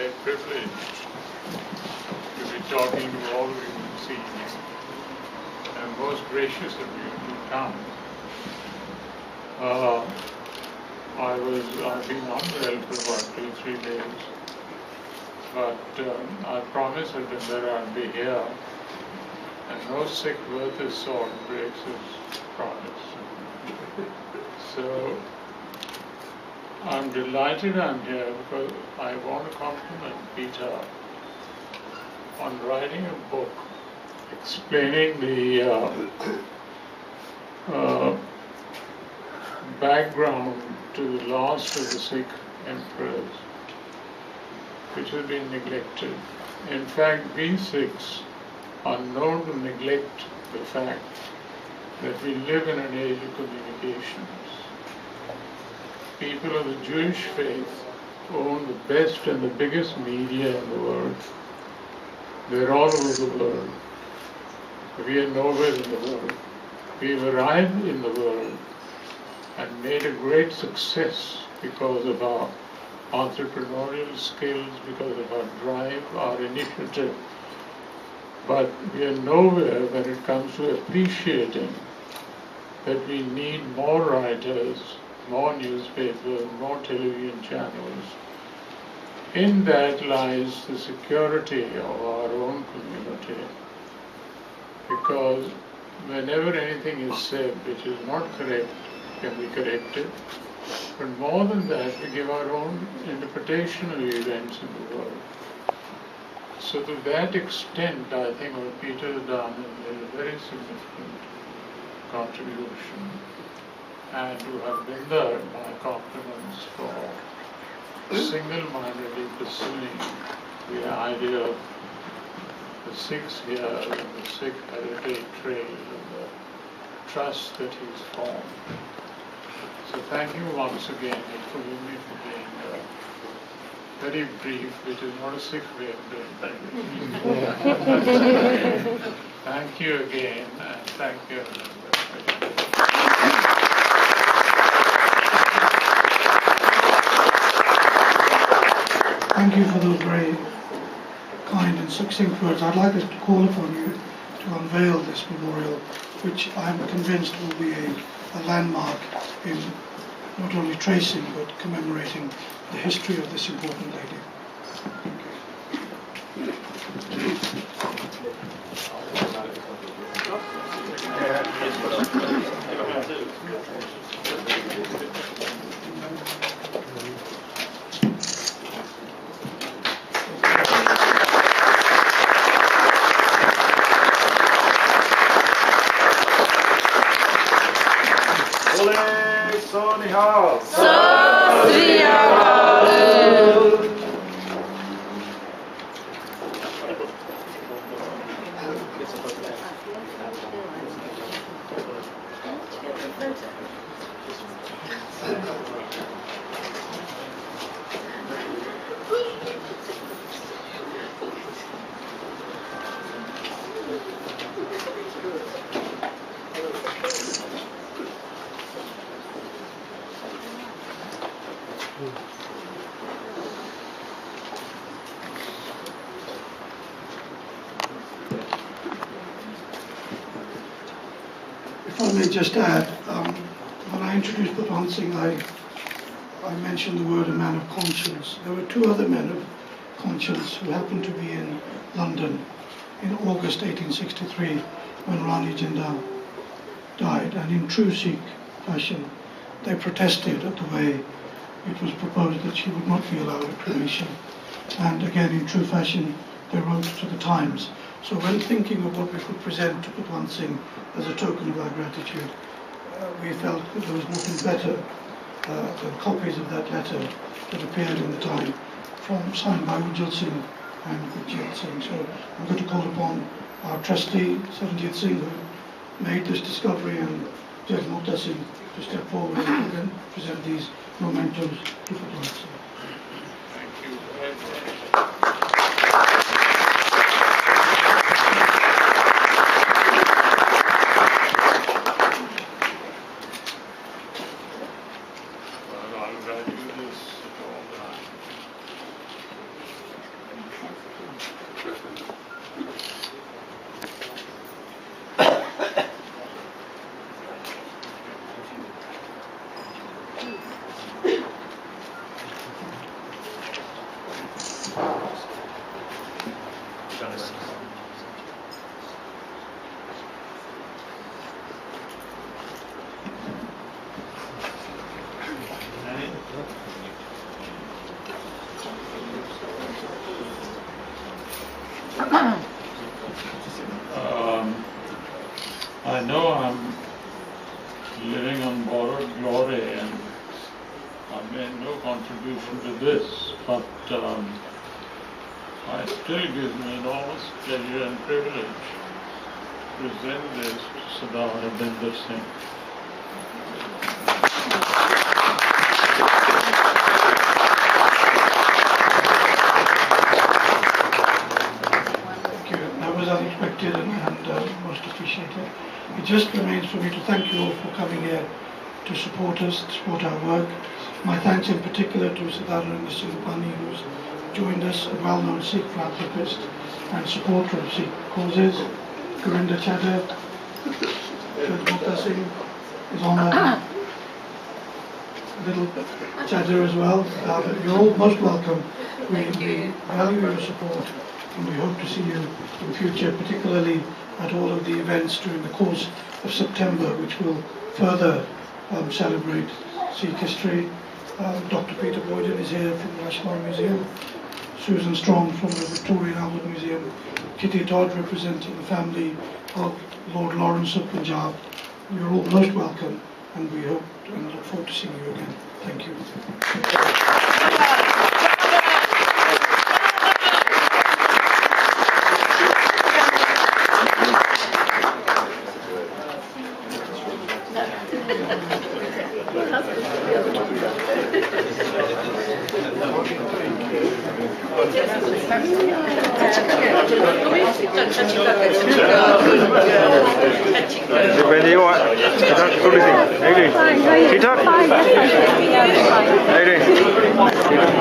great privilege to be talking to all of you this evening, and most gracious of you to come. I've been unwell for about 2-3 days, but I promised that I'd be here, and no sick worth his salt breaks his promise. So I'm delighted I'm here because I want to compliment Peter on writing a book explaining the background to the last of the Sikh emperors, which has been neglected. In fact, we Sikhs are known to neglect the fact that we live in an age of communications. People of the Jewish faith own the best and the biggest media in the world. They're all over the world. We are nowhere in the world. We've arrived in the world and made a great success because of our entrepreneurial skills, because of our drive, our initiative. But we are nowhere when it comes to appreciating that we need more writers, more newspapers, more television channels. In that lies the security of our own community. Because whenever anything is said which is not correct, can be corrected. But more than that, we give our own interpretation of events in the world. So to that extent, I think what Peter has done is a very significant contribution. And to have been there, my compliments for single-mindedly pursuing the idea of the Sikhs here and the Sikh heritage trail and the trust that he's formed. So thank you once again, and forgive me for being very brief, which is not a Sikh way of doing things. Thank you again, and thank you. Thank you for those very kind and succinct words. I'd like us to call upon you to unveil this memorial, which I'm convinced will be a landmark in not only tracing but commemorating the history of this important lady. If I may just add, when I introduced Bhagwan Singh, I mentioned the word a man of conscience. There were two other men of conscience who happened to be in London in August 1863 when Rani Jind died, and in true Sikh fashion they protested at the way it was proposed that she would not be allowed a cremation, and again in true fashion they wrote to the Times. So when thinking of what we could present to Bhagwan Singh as a token of our gratitude, we felt that there was nothing better than copies of that letter that appeared in the Time, signed by Ujjwal Singh and Gurjit Singh. So I'm going to call upon our trustee, Saranjit Singh, who made this discovery, and Judge Mukta Singh to step forward and present these mementos to Bhagwan Singh. Thank you. Well, I'll value this at all times. I know I'm living on borrowed glory and I've made no contribution to this, but it still gives me enormous pleasure and privilege to present this to Sardar Harbinder Singh. That was unexpected and most appreciated. It just remains for me to thank you all for coming here to support us, to support our work. My thanks in particular to Sardar Harbinder Singh who's joined us, a well-known Sikh philanthropist and supporter of Sikh causes. Gurinder Chadha, Bhutta Singh is on a little chatter as well. You're all most welcome. We value your support and we hope to see you in future, particularly at all of the events during the course of September, which will further celebrate Sikh history. Dr. Peter Boyden is here from the National Museum, Susan Strong from the Victoria and Albert Museum, Kitty Todd representing the family of Lord Lawrence of Punjab. You're all most welcome and we hope and look forward to seeing you again. Thank you. When you want, good evening. How are you doing? How are you doing?